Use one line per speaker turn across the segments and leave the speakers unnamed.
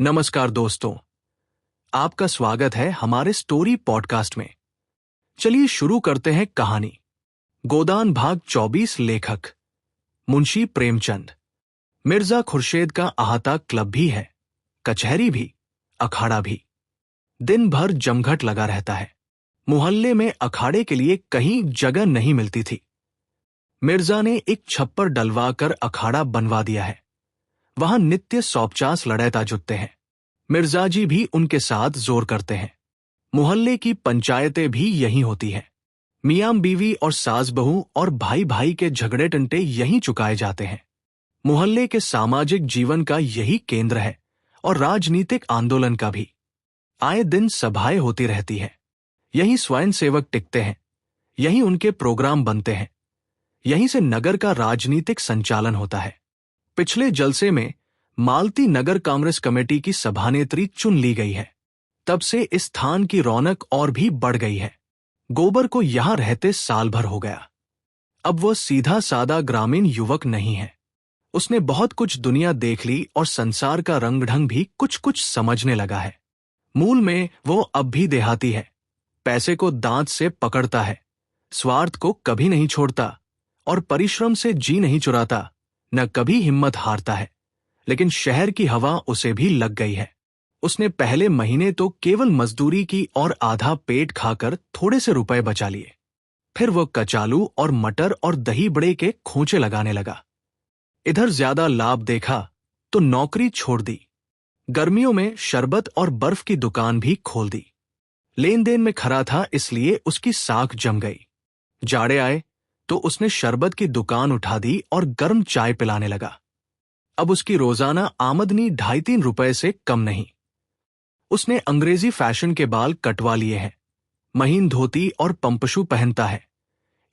नमस्कार दोस्तों, आपका स्वागत है हमारे स्टोरी पॉडकास्ट में। चलिए शुरू करते हैं कहानी। गोदान भाग 24। लेखक मुंशी प्रेमचंद। मिर्जा खुर्शेद का अहाता क्लब भी है, कचहरी भी, अखाड़ा भी। दिन भर जमघट लगा रहता है। मोहल्ले में अखाड़े के लिए कहीं जगह नहीं मिलती थी। मिर्जा ने एक छप्पर डलवाकर अखाड़ा बनवा दिया है। वहां नित्य सौपचास लड़ैता जुटते हैं। मिर्जाजी भी उनके साथ जोर करते हैं। मोहल्ले की पंचायतें भी यहीं होती हैं। मियां बीवी और सास बहू और भाई भाई के झगड़े टंटे यहीं चुकाए जाते हैं। मोहल्ले के सामाजिक जीवन का यही केंद्र है और राजनीतिक आंदोलन का भी। आए दिन सभाएं होती रहती हैं। यहीं स्वयंसेवक टिकते हैं, यहीं उनके प्रोग्राम बनते हैं, यहीं से नगर का राजनीतिक संचालन होता है। पिछले जलसे में मालती नगर कांग्रेस कमेटी की सभानेत्री चुन ली गई है। तब से इस स्थान की रौनक और भी बढ़ गई है। गोबर को यहां रहते साल भर हो गया। अब वह सीधा सादा ग्रामीण युवक नहीं है। उसने बहुत कुछ दुनिया देख ली और संसार का रंग ढंग भी कुछ कुछ समझने लगा है। मूल में वो अब भी देहाती है। पैसे को दांत से पकड़ता है, स्वार्थ को कभी नहीं छोड़ता और परिश्रम से जी नहीं चुराता, न कभी हिम्मत हारता है। लेकिन शहर की हवा उसे भी लग गई है। उसने पहले महीने तो केवल मजदूरी की और आधा पेट खाकर थोड़े से रुपए बचा लिए। फिर वह कचालू और मटर और दही बड़े के खोंचे लगाने लगा। इधर ज्यादा लाभ देखा तो नौकरी छोड़ दी। गर्मियों में शरबत और बर्फ की दुकान भी खोल दी। लेन देन में खरा था, इसलिए उसकी साख जम गई। जाड़े आए तो उसने शरबत की दुकान उठा दी और गर्म चाय पिलाने लगा। अब उसकी रोजाना आमदनी 2.5-3 रुपए से कम नहीं। उसने अंग्रेजी फैशन के बाल कटवा लिए हैं, महीन धोती और पंपशू पहनता है।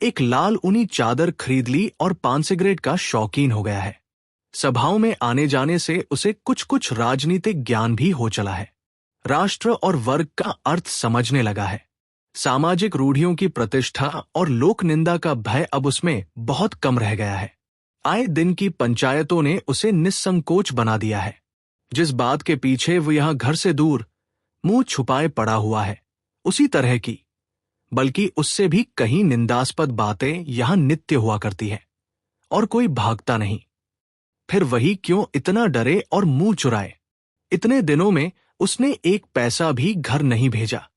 एक लाल ऊनी चादर खरीद ली और पान सिगरेट का शौकीन हो गया है। सभाओं में आने जाने से उसे कुछ कुछ राजनीतिक ज्ञान भी हो चला है। राष्ट्र और वर्ग का अर्थ समझने लगा है। सामाजिक रूढ़ियों की प्रतिष्ठा और लोक निंदा का भय अब उसमें बहुत कम रह गया है। आए दिन की पंचायतों ने उसे निस्संकोच बना दिया है। जिस बात के पीछे वो यहां घर से दूर मुंह छुपाए पड़ा हुआ है, उसी तरह की, बल्कि उससे भी कहीं निंदास्पद बातें यहां नित्य हुआ करती है और कोई भागता नहीं। फिर वही क्यों इतना डरे और मुंह चुराए। इतने दिनों में उसने एक पैसा भी घर नहीं भेजा।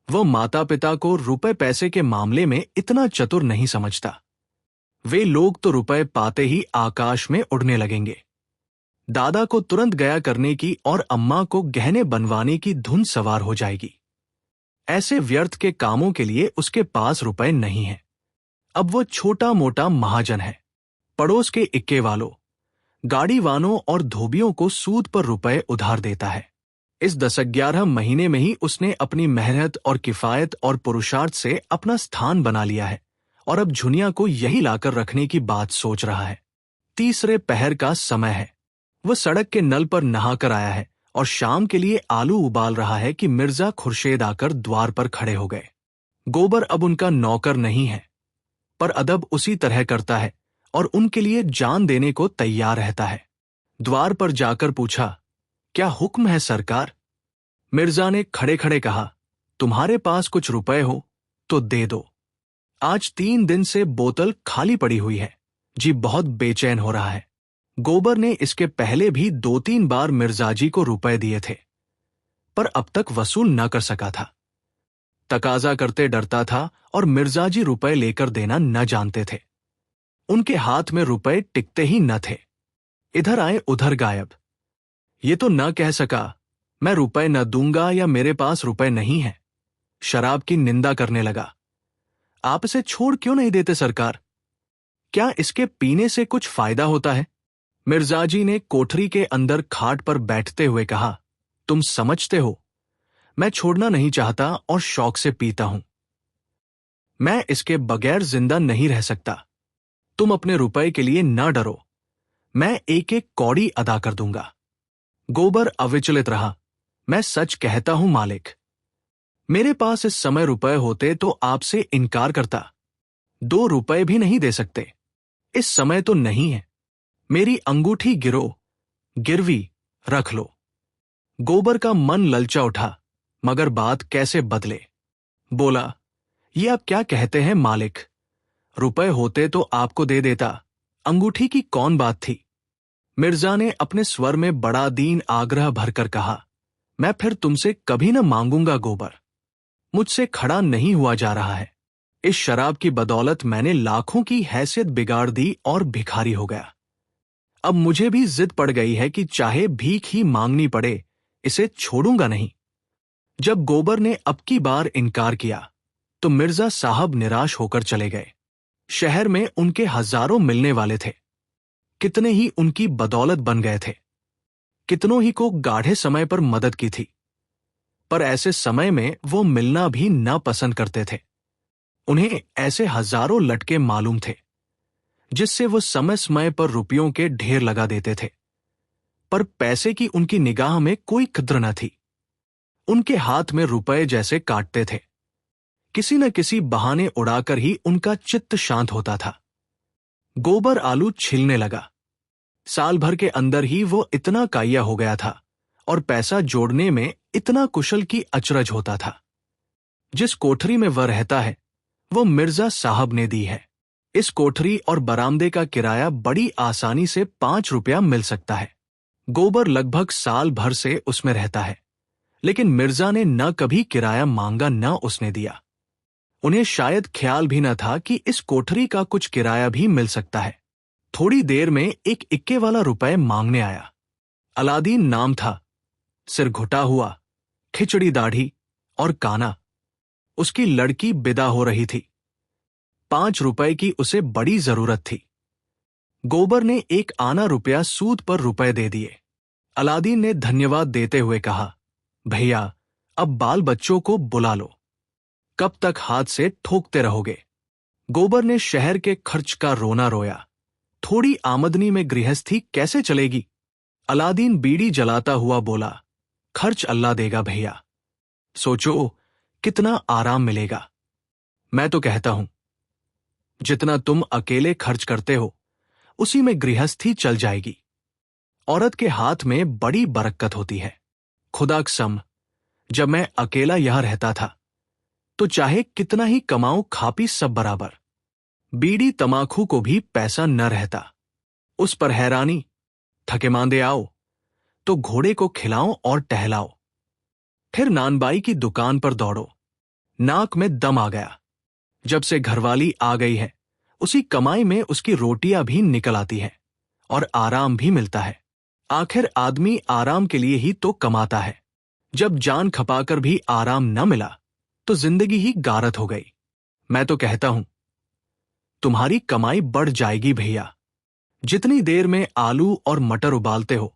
वह माता पिता को रुपए पैसे के मामले में इतना चतुर नहीं समझता। वे लोग तो रुपए पाते ही आकाश में उड़ने लगेंगे। दादा को तुरंत गया करने की और अम्मा को गहने बनवाने की धुन सवार हो जाएगी। ऐसे व्यर्थ के कामों के लिए उसके पास रुपए नहीं हैं। अब वो छोटा मोटा महाजन है। पड़ोस के इक्के वालों, गाड़ी वालों और धोबियों को सूद पर रुपए उधार देता है। इस 10-11 महीने में ही उसने अपनी मेहनत और किफायत और पुरुषार्थ से अपना स्थान बना लिया है और अब झुनिया को यही लाकर रखने की बात सोच रहा है। तीसरे पहर का समय है। वह सड़क के नल पर नहाकर आया है और शाम के लिए आलू उबाल रहा है कि मिर्जा खुर्शेद आकर द्वार पर खड़े हो गए। गोबर अब उनका नौकर नहीं है, पर अदब उसी तरह करता है और उनके लिए जान देने को तैयार रहता है। द्वार पर जाकर पूछा, क्या हुक्म है सरकार? मिर्जा ने खड़े खड़े कहा, तुम्हारे पास कुछ रुपए हो तो दे दो। आज 3 दिन से बोतल खाली पड़ी हुई है, जी बहुत बेचैन हो रहा है। गोबर ने इसके पहले भी 2-3 बार मिर्जाजी को रुपए दिए थे, पर अब तक वसूल न कर सका था। तकाजा करते डरता था और मिर्जाजी रुपए लेकर देना न जानते थे। उनके हाथ में रुपए टिकते ही न थे। इधर आए उधर गायब। ये तो न कह सका, मैं रुपए न दूंगा या मेरे पास रुपए नहीं है। शराब की निंदा करने लगा। आप इसे छोड़ क्यों नहीं देते सरकार? क्या इसके पीने से कुछ फायदा होता है? मिर्जाजी ने कोठरी के अंदर खाट पर बैठते हुए कहा, तुम समझते हो, मैं छोड़ना नहीं चाहता और शौक से पीता हूं। मैं इसके बगैर जिंदा नहीं रह सकता। तुम अपने रुपए के लिए ना डरो, मैं एक एक कौड़ी अदा कर दूंगा। गोबर अविचलित रहा। मैं सच कहता हूं मालिक, मेरे पास इस समय रुपए होते तो आपसे इनकार करता। 2 रुपए भी नहीं दे सकते। इस समय तो नहीं है। मेरी अंगूठी गिरो, गिरवी रख लो। गोबर का मन ललचा उठा, मगर बात कैसे बदले। बोला, ये आप क्या कहते हैं मालिक? रुपए होते तो आपको दे देता, अंगूठी की कौन बात थी? मिर्जा ने अपने स्वर में बड़ा दीन आग्रह भरकर कहा, मैं फिर तुमसे कभी न मांगूंगा गोबर। मुझसे खड़ा नहीं हुआ जा रहा है। इस शराब की बदौलत मैंने लाखों की हैसियत बिगाड़ दी और भिखारी हो गया। अब मुझे भी जिद पड़ गई है कि चाहे भीख ही मांगनी पड़े, इसे छोड़ूंगा नहीं। जब गोबर ने अब की बार इनकार किया तो मिर्जा साहब निराश होकर चले गए। शहर में उनके हजारों मिलने वाले थे। कितने ही उनकी बदौलत बन गए थे। कितनों ही को गाढ़े समय पर मदद की थी, पर ऐसे समय में वो मिलना भी ना पसंद करते थे। उन्हें ऐसे हजारों लटके मालूम थे जिससे वो समय समय पर रुपयों के ढेर लगा देते थे, पर पैसे की उनकी निगाह में कोई कद्र न थी। उनके हाथ में रुपए जैसे काटते थे। किसी न किसी बहाने उड़ाकर ही उनका चित्त शांत होता था। गोबर आलू छिलने लगा। साल भर के अंदर ही वो इतना काया हो गया था और पैसा जोड़ने में इतना कुशल की अचरज होता था। जिस कोठरी में वह रहता है वो मिर्जा साहब ने दी है। इस कोठरी और बरामदे का किराया बड़ी आसानी से 5 रुपया मिल सकता है। गोबर लगभग साल भर से उसमें रहता है, लेकिन मिर्जा ने न कभी किराया मांगा न उसने दिया। उन्हें शायद ख्याल भी न था कि इस कोठरी का कुछ किराया भी मिल सकता है। थोड़ी देर में एक इक्के वाला रुपए मांगने आया। अलादीन नाम था, सिर घुटा हुआ, खिचड़ी दाढ़ी और काना। उसकी लड़की विदा हो रही थी। 5 रुपए की उसे बड़ी जरूरत थी। गोबर ने 1 आना रुपया सूद पर रुपए दे दिए। अलादीन ने धन्यवाद देते हुए कहा, भैया अब बाल बच्चों को बुला लो, कब तक हाथ से ठोकते रहोगे? गोबर ने शहर के खर्च का रोना रोया। थोड़ी आमदनी में गृहस्थी कैसे चलेगी? अलादीन बीड़ी जलाता हुआ बोला, खर्च अल्लाह देगा भैया। सोचो कितना आराम मिलेगा। मैं तो कहता हूं, जितना तुम अकेले खर्च करते हो उसी में गृहस्थी चल जाएगी। औरत के हाथ में बड़ी बरकत होती है। खुदा कसम, जब मैं अकेला यहां रहता था तो चाहे कितना ही कमाऊं खापी सब बराबर। बीड़ी तमाखू को भी पैसा न रहता। उस पर हैरानी, थके मांदे आओ तो घोड़े को खिलाओ और टहलाओ, फिर नानबाई की दुकान पर दौड़ो। नाक में दम आ गया। जब से घरवाली आ गई है उसी कमाई में उसकी रोटियां भी निकल आती है और आराम भी मिलता है। आखिर आदमी आराम के लिए ही तो कमाता है। जब जान खपाकर भी आराम न मिला तो जिंदगी ही गारत हो गई। मैं तो कहता हूं, तुम्हारी कमाई बढ़ जाएगी भैया। जितनी देर में आलू और मटर उबालते हो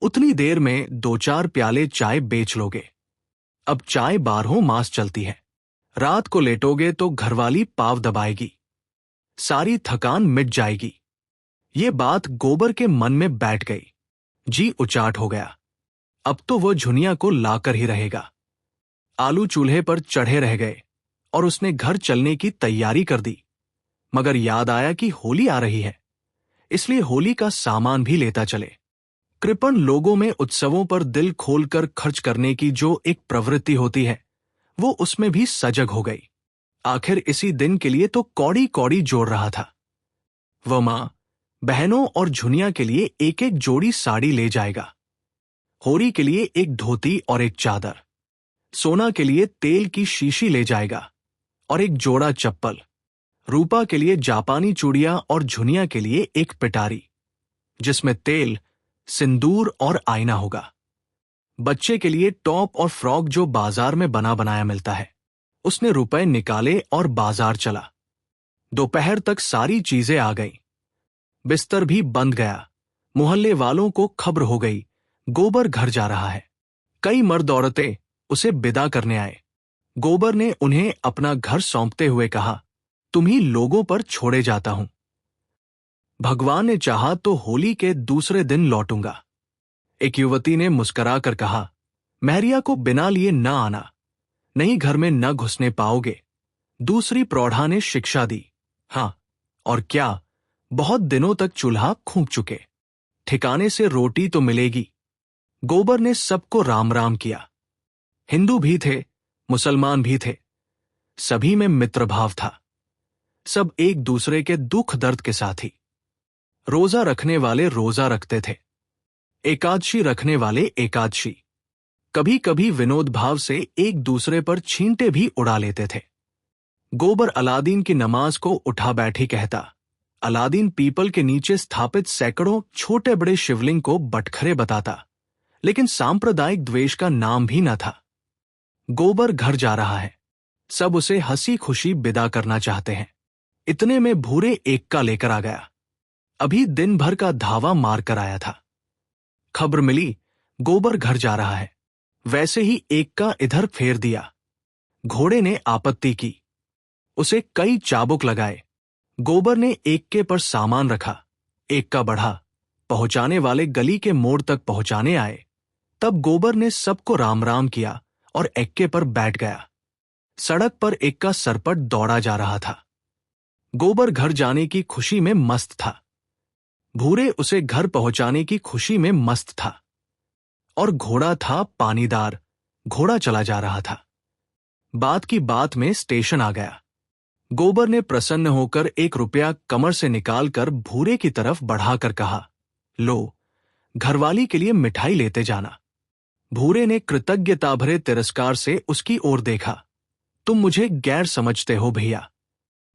उतनी देर में 2-4 प्याले चाय बेच लोगे। अब चाय 12 मास चलती है। रात को लेटोगे तो घरवाली पाव दबाएगी, सारी थकान मिट जाएगी। ये बात गोबर के मन में बैठ गई। जी उचाट हो गया। अब तो वो झुनिया को लाकर ही रहेगा। आलू चूल्हे पर चढ़े रह गए और उसने घर चलने की तैयारी कर दी, मगर याद आया कि होली आ रही है, इसलिए होली का सामान भी लेता चले। कृपण लोगों में उत्सवों पर दिल खोलकर खर्च करने की जो एक प्रवृत्ति होती है, वो उसमें भी सजग हो गई। आखिर इसी दिन के लिए तो कौड़ी कौड़ी जोड़ रहा था। वह मां, बहनों और झुनिया के लिए एक एक जोड़ी साड़ी ले जाएगा। होरी के लिए एक धोती और एक चादर। सोना के लिए तेल की शीशी ले जाएगा और एक जोड़ा चप्पल। रूपा के लिए जापानी चूड़ियां और झुनिया के लिए एक पिटारी जिसमें तेल, सिंदूर और आईना होगा। बच्चे के लिए टॉप और फ्रॉक जो बाजार में बना बनाया मिलता है। उसने रुपए निकाले और बाजार चला। दोपहर तक सारी चीजें आ गईं। बिस्तर भी बंद गया। मोहल्ले वालों को खबर हो गई गोबर घर जा रहा है। कई मर्द औरतें उसे विदा करने आए। गोबर ने उन्हें अपना घर सौंपते हुए कहा, तुम्ही लोगों पर छोड़े जाता हूं। भगवान ने चाहा तो होली के दूसरे दिन लौटूंगा। एक युवती ने मुस्कुराकर कहा, महरिया को बिना लिए न आना, नहीं घर में न घुसने पाओगे। दूसरी प्रौढ़ा ने शिक्षा दी, हां और क्या, बहुत दिनों तक चूल्हा फूंक चुके, ठिकाने से रोटी तो मिलेगी। गोबर ने सबको राम राम किया। हिंदू भी थे, मुसलमान भी थे, सभी में मित्रभाव था। सब एक दूसरे के दुख दर्द के साथी। रोजा रखने वाले रोजा रखते थे, एकादशी रखने वाले एकादशी। कभी कभी विनोद भाव से एक दूसरे पर छींटे भी उड़ा लेते थे। गोबर अलादीन की नमाज को उठा बैठी कहता। अलादीन पीपल के नीचे स्थापित सैकड़ों छोटे बड़े शिवलिंग को बटखरे बताता, लेकिन सांप्रदायिक द्वेष का नाम भी न था। गोबर घर जा रहा है, सब उसे हंसी खुशी विदा करना चाहते हैं। इतने में भूरे एक्का लेकर आ गया। अभी दिन भर का धावा मार कर आया था। खबर मिली गोबर घर जा रहा है। वैसे ही एक्का इधर फेर दिया। घोड़े ने आपत्ति की, उसे कई चाबुक लगाए। गोबर ने एक्के पर सामान रखा। एक्का बढ़ा, पहुंचाने वाले गली के मोड़ तक पहुंचाने आए। तब गोबर ने सबको राम राम किया और एक्के पर बैठ गया। सड़क पर एक्का सरपट दौड़ा जा रहा था। गोबर घर जाने की खुशी में मस्त था। भूरे उसे घर पहुंचाने की खुशी में मस्त था। और घोड़ा था पानीदार, घोड़ा चला जा रहा था। बात की बात में स्टेशन आ गया। गोबर ने प्रसन्न होकर 1 रुपया कमर से निकालकर भूरे की तरफ बढ़ाकर कहा, लो, घरवाली के लिए मिठाई लेते जाना। भूरे ने कृतज्ञता भरे तिरस्कार से उसकी ओर देखा। तुम मुझे गैर समझते हो भैया।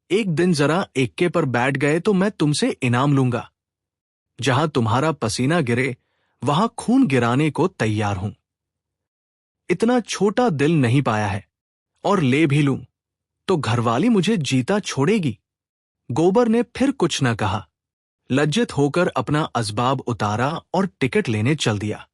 एक दिन जरा एक्के पर बैठ गए तो मैं तुमसे इनाम लूंगा। जहां तुम्हारा पसीना गिरे वहां खून गिराने को तैयार हूं। इतना छोटा दिल नहीं पाया है, और ले भी लूं तो घरवाली मुझे जीता छोड़ेगी। गोबर ने फिर कुछ न कहा। लज्जित होकर अपना असबाब उतारा और टिकट लेने चल दिया।